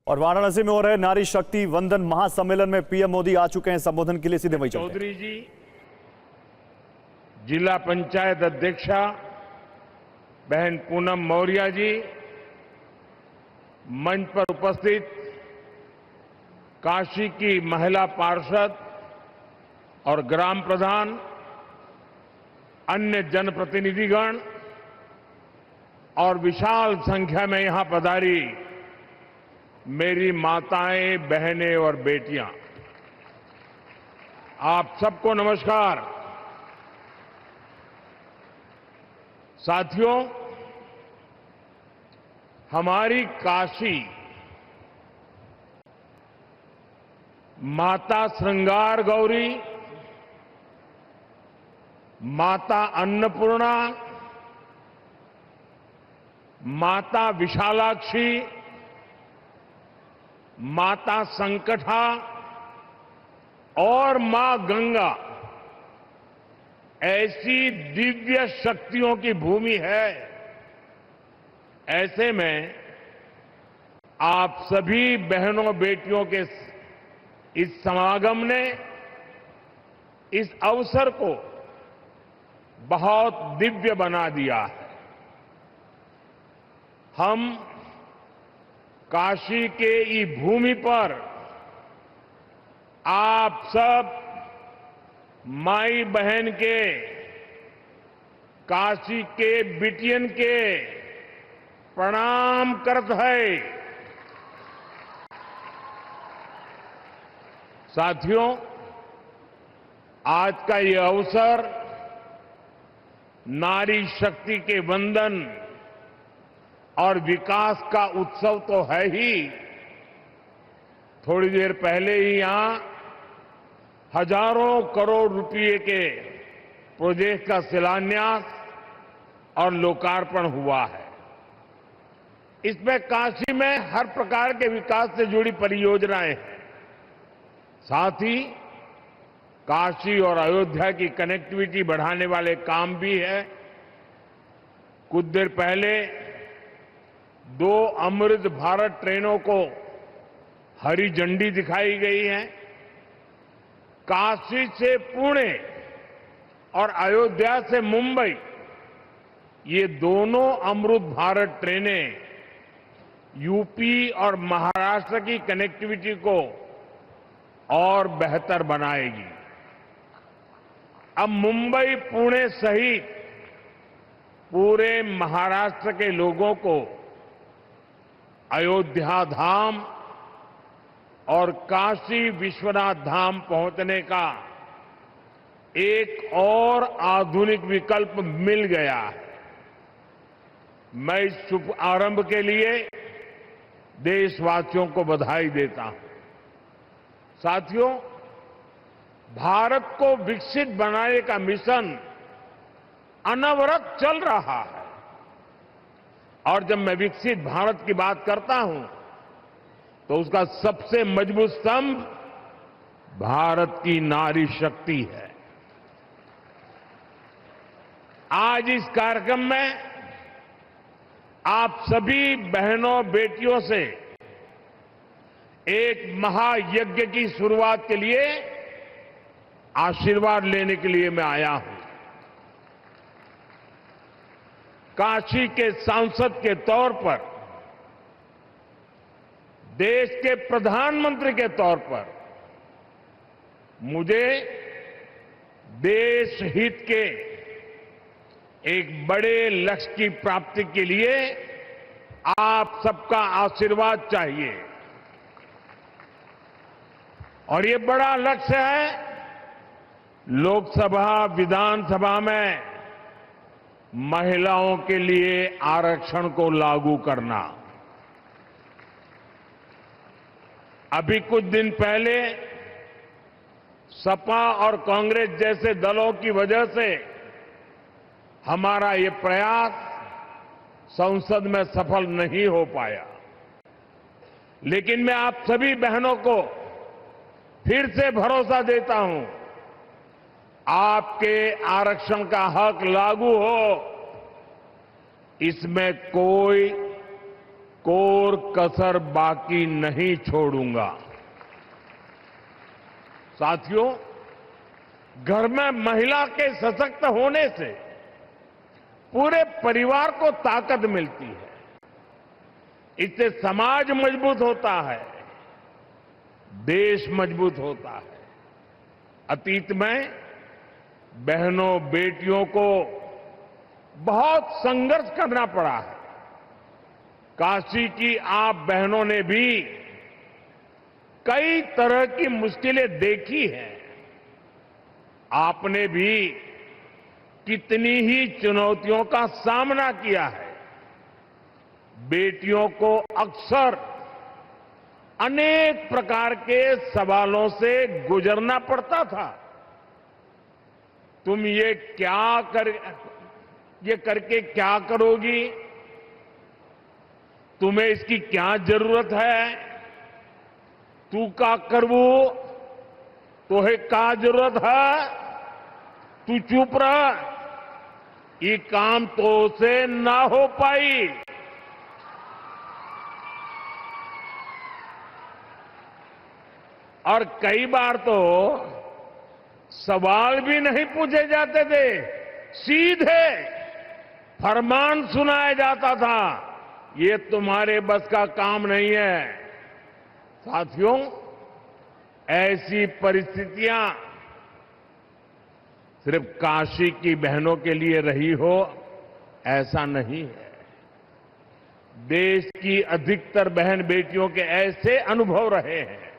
और वाराणसी में हो रहे नारी शक्ति वंदन महासम्मेलन में पीएम मोदी आ चुके हैं संबोधन के लिए। सीधे वहीं चलते हैं। चौधरी जी, जिला पंचायत अध्यक्षा बहन पूनम मौर्य जी, मंच पर उपस्थित काशी की महिला पार्षद और ग्राम प्रधान, अन्य जनप्रतिनिधिगण और विशाल संख्या में यहां पधारी मेरी माताएं, बहनें और बेटियां, आप सबको नमस्कार। साथियों, हमारी काशी माता श्रृंगार गौरी, माता अन्नपूर्णा, माता विशालाक्षी, माता संकटा और मां गंगा ऐसी दिव्य शक्तियों की भूमि है। ऐसे में आप सभी बहनों बेटियों के इस समागम ने इस अवसर को बहुत दिव्य बना दिया है। हम काशी के ई भूमि पर आप सब माई बहन के, काशी के बिटियन के प्रणाम करत है। साथियों, आज का ये अवसर नारी शक्ति के वंदन और विकास का उत्सव तो है ही। थोड़ी देर पहले ही यहां हजारों करोड़ रुपए के प्रोजेक्ट का शिलान्यास और लोकार्पण हुआ है। इसमें काशी में हर प्रकार के विकास से जुड़ी परियोजनाएं हैं। साथ ही काशी और अयोध्या की कनेक्टिविटी बढ़ाने वाले काम भी है। कुछ देर पहले 2 अमृत भारत ट्रेनों को हरी झंडी दिखाई गई है। काशी से पुणे और अयोध्या से मुंबई, ये दोनों अमृत भारत ट्रेनें यूपी और महाराष्ट्र की कनेक्टिविटी को और बेहतर बनाएगी। अब मुंबई, पुणे सहित पूरे महाराष्ट्र के लोगों को अयोध्या धाम और काशी विश्वनाथ धाम पहुंचने का एक और आधुनिक विकल्प मिल गया है। मैं इस शुभ आरंभ के लिए देशवासियों को बधाई देता हूं। साथियों, भारत को विकसित बनाने का मिशन अनवरत चल रहा है। और जब मैं विकसित भारत की बात करता हूं तो उसका सबसे मजबूत स्तंभ भारत की नारी शक्ति है। आज इस कार्यक्रम में आप सभी बहनों बेटियों से एक महायज्ञ की शुरुआत के लिए आशीर्वाद लेने के लिए मैं आया हूं। काशी के सांसद के तौर पर, देश के प्रधानमंत्री के तौर पर मुझे देश हित के एक बड़े लक्ष्य की प्राप्ति के लिए आप सबका आशीर्वाद चाहिए। और ये बड़ा लक्ष्य है लोकसभा, विधानसभा में महिलाओं के लिए आरक्षण को लागू करना। अभी कुछ दिन पहले सपा और कांग्रेस जैसे दलों की वजह से हमारा ये प्रयास संसद में सफल नहीं हो पाया। लेकिन मैं आप सभी बहनों को फिर से भरोसा देता हूं, आपके आरक्षण का हक लागू हो, इसमें कोई कोर कसर बाकी नहीं छोड़ूंगा। साथियों, घर में महिला के सशक्त होने से पूरे परिवार को ताकत मिलती है। इससे समाज मजबूत होता है, देश मजबूत होता है। अतीत में बहनों बेटियों को बहुत संघर्ष करना पड़ा है। काशी की आप बहनों ने भी कई तरह की मुश्किलें देखी हैं। आपने भी कितनी ही चुनौतियों का सामना किया है। बेटियों को अक्सर अनेक प्रकार के सवालों से गुजरना पड़ता था। तुम ये करके क्या करोगी? तुम्हें इसकी क्या जरूरत है? तू का करवू? तोहे का जरूरत है? तू चुप रह, ये काम तो से ना हो पाई। और कई बार तो सवाल भी नहीं पूछे जाते थे, सीधे फरमान सुनाया जाता था, ये तुम्हारे बस का काम नहीं है। साथियों, ऐसी परिस्थितियां सिर्फ काशी की बहनों के लिए रही हो ऐसा नहीं है। देश की अधिकतर बहन बेटियों के ऐसे अनुभव रहे हैं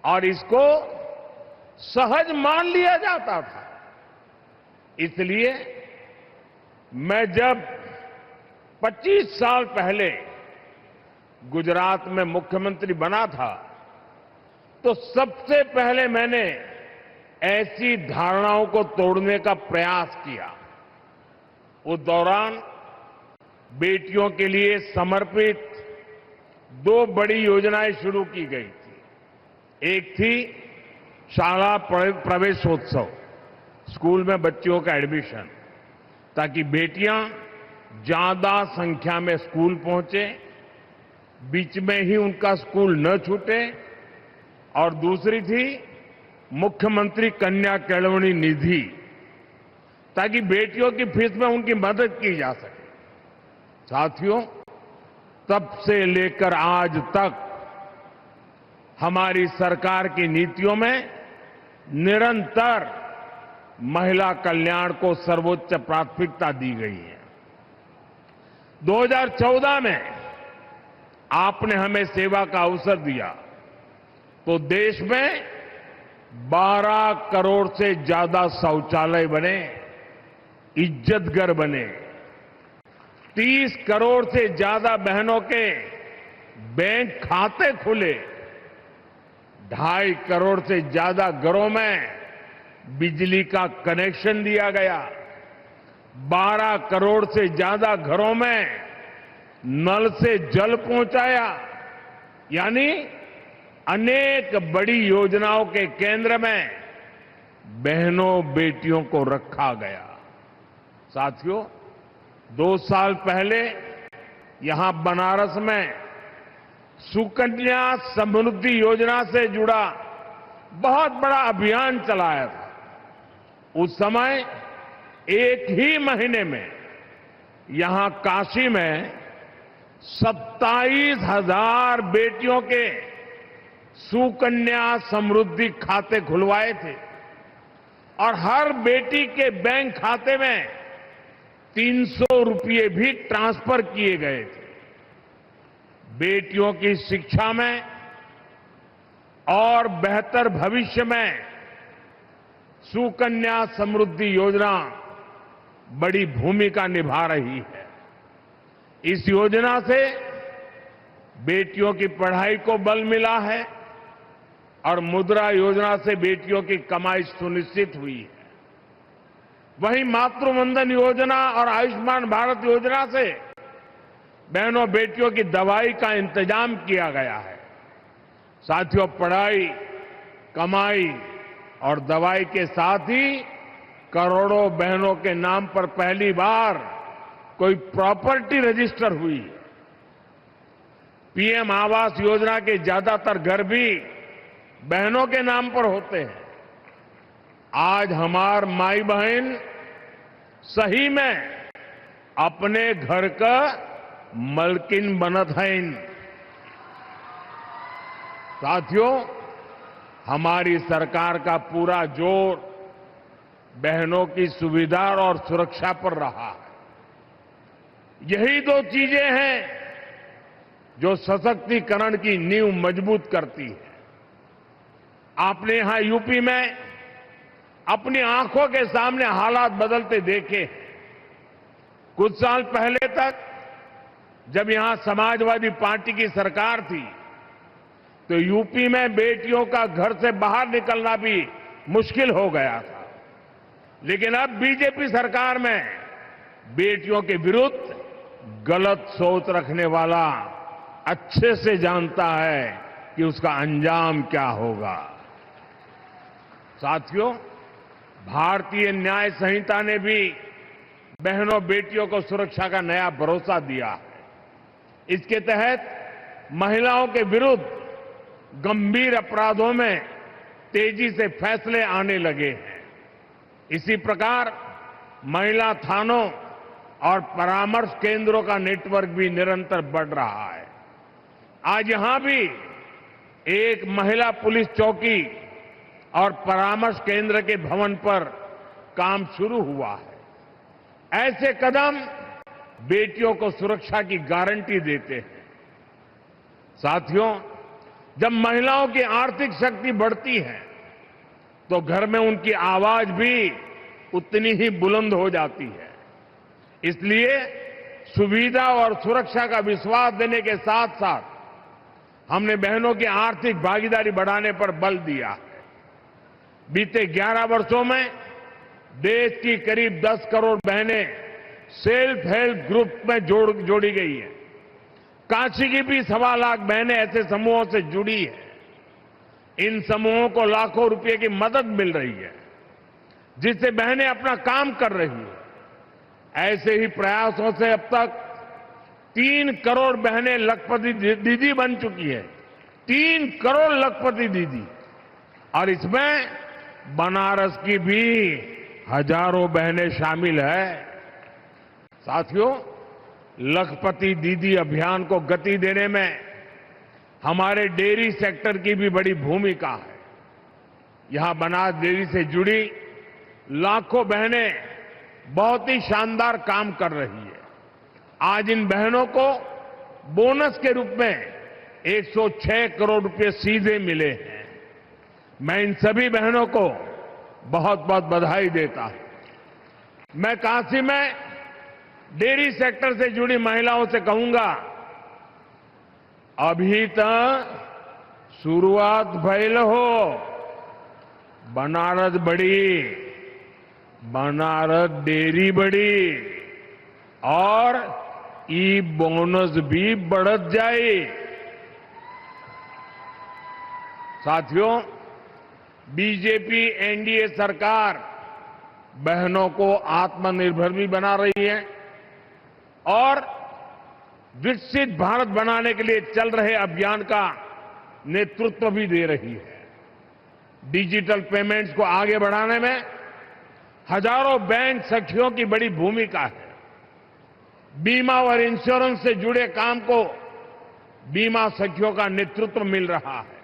और इसको सहज मान लिया जाता था। इसलिए मैं जब 25 साल पहले गुजरात में मुख्यमंत्री बना था तो सबसे पहले मैंने ऐसी धारणाओं को तोड़ने का प्रयास किया। उस दौरान बेटियों के लिए समर्पित 2 बड़ी योजनाएं शुरू की गई थी। एक थी शाला प्रवेशोत्सव, स्कूल में बच्चियों का एडमिशन, ताकि बेटियां ज्यादा संख्या में स्कूल पहुंचे, बीच में ही उनका स्कूल न छूटे। और दूसरी थी मुख्यमंत्री कन्या केळवणी निधि, ताकि बेटियों की फीस में उनकी मदद की जा सके। साथियों, तब से लेकर आज तक हमारी सरकार की नीतियों में निरंतर महिला कल्याण को सर्वोच्च प्राथमिकता दी गई है। 2014 में आपने हमें सेवा का अवसर दिया तो देश में 12 करोड़ से ज्यादा शौचालय बने, इज्जतघर बने, 30 करोड़ से ज्यादा बहनों के बैंक खाते खुले, 2.5 करोड़ से ज्यादा घरों में बिजली का कनेक्शन दिया गया, 12 करोड़ से ज्यादा घरों में नल से जल पहुंचाया। यानी अनेक बड़ी योजनाओं के केंद्र में बहनों बेटियों को रखा गया। साथियों, 2 साल पहले यहां बनारस में सुकन्या समृद्धि योजना से जुड़ा बहुत बड़ा अभियान चलाया था। उस समय एक ही महीने में यहां काशी में 27,000 बेटियों के सुकन्या समृद्धि खाते खुलवाए थे और हर बेटी के बैंक खाते में 300 रुपये भी ट्रांसफर किए गए थे। बेटियों की शिक्षा में और बेहतर भविष्य में सुकन्या समृद्धि योजना बड़ी भूमिका निभा रही है। इस योजना से बेटियों की पढ़ाई को बल मिला है और मुद्रा योजना से बेटियों की कमाई सुनिश्चित हुई है। वहीं मातृवंदन योजना और आयुष्मान भारत योजना से बहनों बेटियों की दवाई का इंतजाम किया गया है। साथियों, पढ़ाई, कमाई और दवाई के साथ ही करोड़ों बहनों के नाम पर पहली बार कोई प्रॉपर्टी रजिस्टर हुई। पीएम आवास योजना के ज्यादातर घर भी बहनों के नाम पर होते हैं। आज हमार माई बहन सही में अपने घर का मलकिन बनत हैं। साथियों, हमारी सरकार का पूरा जोर बहनों की सुविधा और सुरक्षा पर रहा है। यही दो चीजें हैं जो सशक्तिकरण की नींव मजबूत करती है। आपने यहां यूपी में अपनी आंखों के सामने हालात बदलते देखे। कुछ साल पहले तक जब यहां समाजवादी पार्टी की सरकार थी तो यूपी में बेटियों का घर से बाहर निकलना भी मुश्किल हो गया था। लेकिन अब बीजेपी सरकार में बेटियों के विरुद्ध गलत सोच रखने वाला अच्छे से जानता है कि उसका अंजाम क्या होगा। साथियों, भारतीय न्याय संहिता ने भी बहनों बेटियों को सुरक्षा का नया भरोसा दिया है। इसके तहत महिलाओं के विरुद्ध गंभीर अपराधों में तेजी से फैसले आने लगे हैं। इसी प्रकार महिला थानों और परामर्श केंद्रों का नेटवर्क भी निरंतर बढ़ रहा है। आज यहां भी एक महिला पुलिस चौकी और परामर्श केंद्र के भवन पर काम शुरू हुआ है। ऐसे कदम बेटियों को सुरक्षा की गारंटी देते हैं। साथियों, जब महिलाओं की आर्थिक शक्ति बढ़ती है तो घर में उनकी आवाज भी उतनी ही बुलंद हो जाती है। इसलिए सुविधा और सुरक्षा का विश्वास देने के साथ साथ हमने बहनों की आर्थिक भागीदारी बढ़ाने पर बल दिया है। बीते 11 वर्षों में देश की करीब 10 करोड़ बहनें सेल्फ हेल्प ग्रुप में जोड़ी गई है। काशी की भी 1.25 लाख बहनें ऐसे समूहों से जुड़ी है। इन समूहों को लाखों रुपए की मदद मिल रही है, जिससे बहनें अपना काम कर रही है। ऐसे ही प्रयासों से अब तक 3 करोड़ बहनें लखपति दीदी बन चुकी है। 3 करोड़ लखपति दीदी। और इसमें बनारस की भी हजारों बहनें शामिल है। साथियों, लखपति दीदी अभियान को गति देने में हमारे डेयरी सेक्टर की भी बड़ी भूमिका है। यहां बनास डेयरी से जुड़ी लाखों बहनें बहुत ही शानदार काम कर रही है। आज इन बहनों को बोनस के रूप में 106 करोड़ रुपए सीधे मिले हैं। मैं इन सभी बहनों को बहुत बहुत बधाई देता हूं। मैं काशी में डेयरी सेक्टर से जुड़ी महिलाओं से कहूंगा, अभी तक शुरुआत भइल हो। बनारस बड़ी, बनारस डेयरी बड़ी और ई बोनस भी बढ़त जाए। साथियों, बीजेपी एनडीए सरकार बहनों को आत्मनिर्भर भी बना रही है और विकसित भारत बनाने के लिए चल रहे अभियान का नेतृत्व भी दे रही है। डिजिटल पेमेंट्स को आगे बढ़ाने में हजारों बैंक सखियों की बड़ी भूमिका है। बीमा और इंश्योरेंस से जुड़े काम को बीमा सखियों का नेतृत्व मिल रहा है।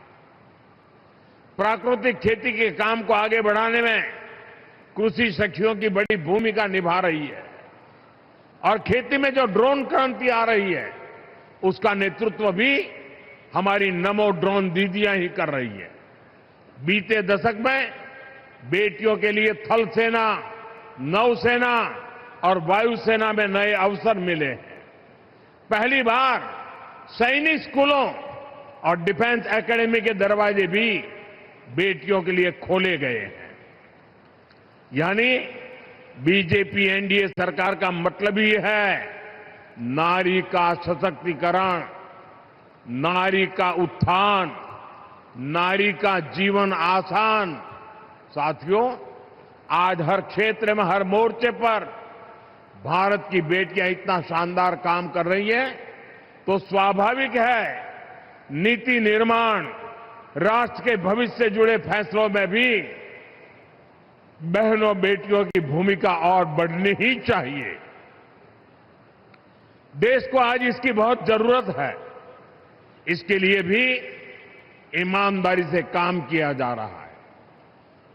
प्राकृतिक खेती के काम को आगे बढ़ाने में कृषि सखियों की बड़ी भूमिका निभा रही है और खेती में जो ड्रोन क्रांति आ रही है उसका नेतृत्व भी हमारी नमो ड्रोन दीदियां ही कर रही है। बीते दशक में बेटियों के लिए थल सेना, नौसेना और वायुसेना में नए अवसर मिले हैं। पहली बार सैनिक स्कूलों और डिफेंस एकेडमी के दरवाजे भी बेटियों के लिए खोले गए हैं। यानी बीजेपी एनडीए सरकार का मतलब ही है नारी का सशक्तिकरण, नारी का उत्थान, नारी का जीवन आसान। साथियों, आज हर क्षेत्र में, हर मोर्चे पर भारत की बेटियां इतना शानदार काम कर रही हैं तो स्वाभाविक है नीति निर्माण, राष्ट्र के भविष्य से जुड़े फैसलों में भी बहनों बेटियों की भूमिका और बढ़नी ही चाहिए। देश को आज इसकी बहुत जरूरत है। इसके लिए भी ईमानदारी से काम किया जा रहा है।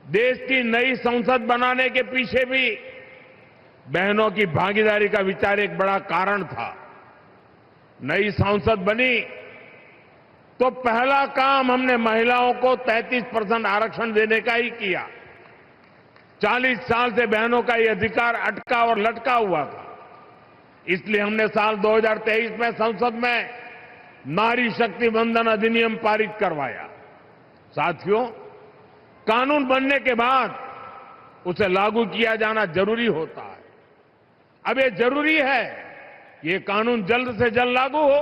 देश की नई संसद बनाने के पीछे भी बहनों की भागीदारी का विचार एक बड़ा कारण था। नई संसद बनी तो पहला काम हमने महिलाओं को 33% आरक्षण देने का ही किया। 40 साल से बहनों का ये अधिकार अटका और लटका हुआ था। इसलिए हमने साल 2023 में संसद में नारी शक्ति वंदन अधिनियम पारित करवाया। साथियों, कानून बनने के बाद उसे लागू किया जाना जरूरी होता है। अब ये जरूरी है ये कानून जल्द से जल्द लागू हो।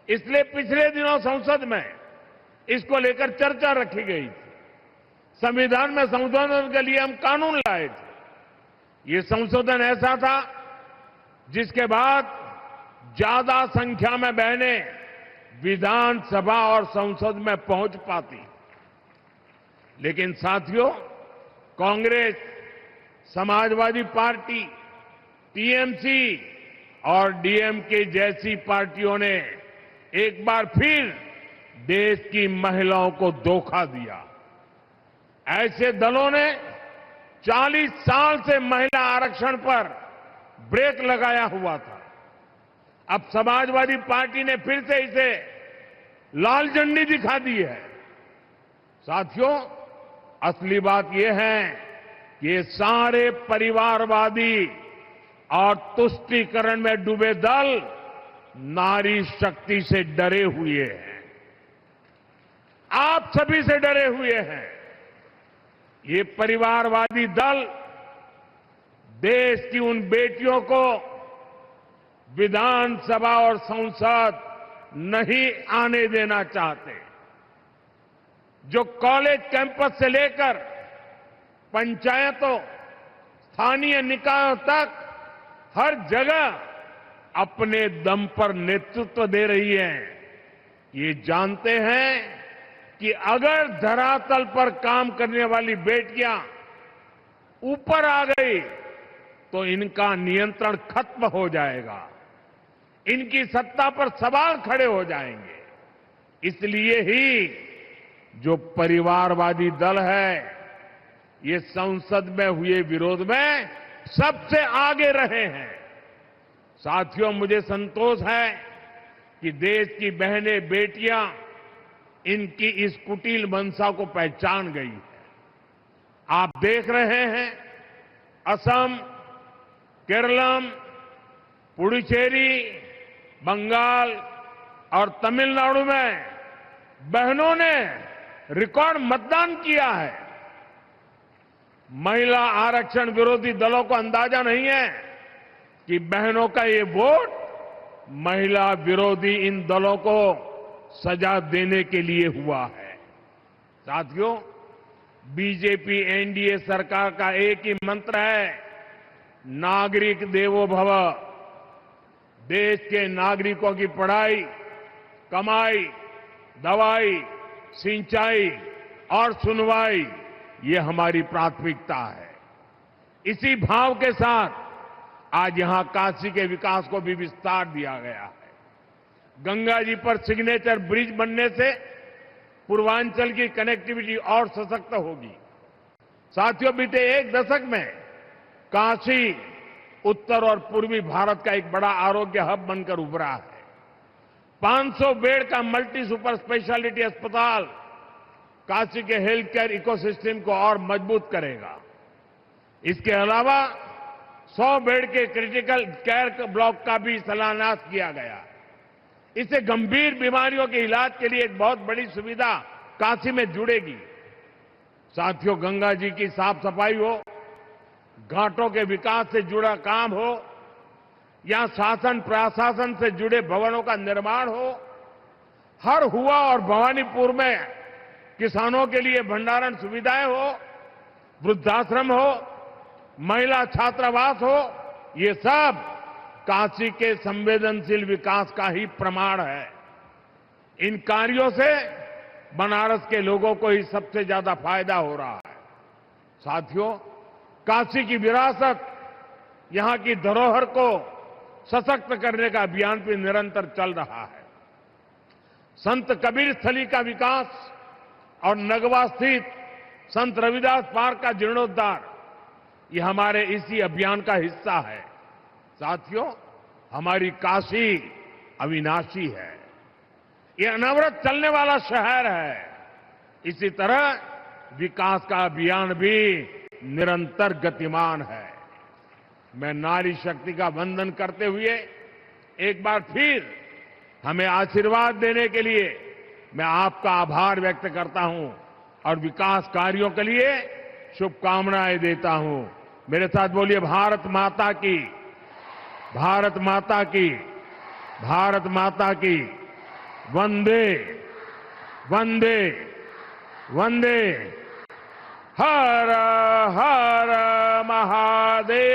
इसलिए पिछले दिनों संसद में इसको लेकर चर्चा रखी गई थी। संविधान में संशोधन के लिए हम कानून लाए थे। ये संशोधन ऐसा था जिसके बाद ज्यादा संख्या में बहनें विधानसभा और संसद में पहुंच पाती। लेकिन साथियों, कांग्रेस, समाजवादी पार्टी, टीएमसी और डीएमके जैसी पार्टियों ने एक बार फिर देश की महिलाओं को धोखा दिया। ऐसे दलों ने 40 साल से महिला आरक्षण पर ब्रेक लगाया हुआ था। अब समाजवादी पार्टी ने फिर से इसे लाल झंडी दिखा दी है। साथियों, असली बात यह है कि ये सारे परिवारवादी और तुष्टीकरण में डूबे दल नारी शक्ति से डरे हुए हैं। आप सभी से डरे हुए हैं। ये परिवारवादी दल देश की उन बेटियों को विधानसभा और संसद नहीं आने देना चाहते। जो कॉलेज कैंपस से लेकर पंचायतों, स्थानीय निकायों तक हर जगह अपने दम पर नेतृत्व दे रही है, ये जानते हैं कि अगर धरातल पर काम करने वाली बेटियां ऊपर आ गई तो इनका नियंत्रण खत्म हो जाएगा, इनकी सत्ता पर सवाल खड़े हो जाएंगे। इसलिए ही जो परिवारवादी दल है ये संसद में हुए विरोध में सबसे आगे रहे हैं। साथियों, मुझे संतोष है कि देश की बहनें बेटियां इनकी इस कुटिल मंशा को पहचान गई है। आप देख रहे हैं असम, केरलम, पुडुचेरी, बंगाल और तमिलनाडु में बहनों ने रिकॉर्ड मतदान किया है। महिला आरक्षण विरोधी दलों को अंदाजा नहीं है कि बहनों का ये वोट महिला विरोधी इन दलों को सजा देने के लिए हुआ है। साथियों, बीजेपी एनडीए सरकार का एक ही मंत्र है, नागरिक देवो भव। देश के नागरिकों की पढ़ाई, कमाई, दवाई, सिंचाई और सुनवाई ये हमारी प्राथमिकता है। इसी भाव के साथ आज यहां काशी के विकास को भी विस्तार दिया गया है। गंगा जी पर सिग्नेचर ब्रिज बनने से पूर्वांचल की कनेक्टिविटी और सशक्त होगी। साथियों, बीते एक दशक में काशी उत्तर और पूर्वी भारत का एक बड़ा आरोग्य हब बनकर उभरा है। 500 बेड का मल्टी सुपर स्पेशलिटी अस्पताल काशी के हेल्थ केयर इकोसिस्टम को और मजबूत करेगा। इसके अलावा 100 बेड के क्रिटिकल केयर ब्लॉक का भी शिलान्यास किया गया। इससे गंभीर बीमारियों के इलाज के लिए एक बहुत बड़ी सुविधा काशी में जुड़ेगी। साथियों, गंगा जी की साफ सफाई हो, घाटों के विकास से जुड़ा काम हो या शासन प्रशासन से जुड़े भवनों का निर्माण हो, हर हुआ और भवानीपुर में किसानों के लिए भंडारण सुविधाएं हो, वृद्धाश्रम हो, महिला छात्रावास हो, ये सब काशी के संवेदनशील विकास का ही प्रमाण है। इन कार्यों से बनारस के लोगों को ही सबसे ज्यादा फायदा हो रहा है। साथियों, काशी की विरासत, यहां की धरोहर को सशक्त करने का अभियान भी निरंतर चल रहा है। संत कबीर स्थली का विकास और नगवा स्थित संत रविदास पार्क का जीर्णोद्धार, ये हमारे इसी अभियान का हिस्सा है। साथियों, हमारी काशी अविनाशी है, ये अनवरत चलने वाला शहर है। इसी तरह विकास का अभियान भी निरंतर गतिमान है। मैं नारी शक्ति का वंदन करते हुए एक बार फिर हमें आशीर्वाद देने के लिए मैं आपका आभार व्यक्त करता हूं और विकास कार्यों के लिए शुभकामनाएं देता हूं। मेरे साथ बोलिए, भारत माता की, भारत माता की, भारत माता की। वंदे वंदे वंदे। हर हर महादेव।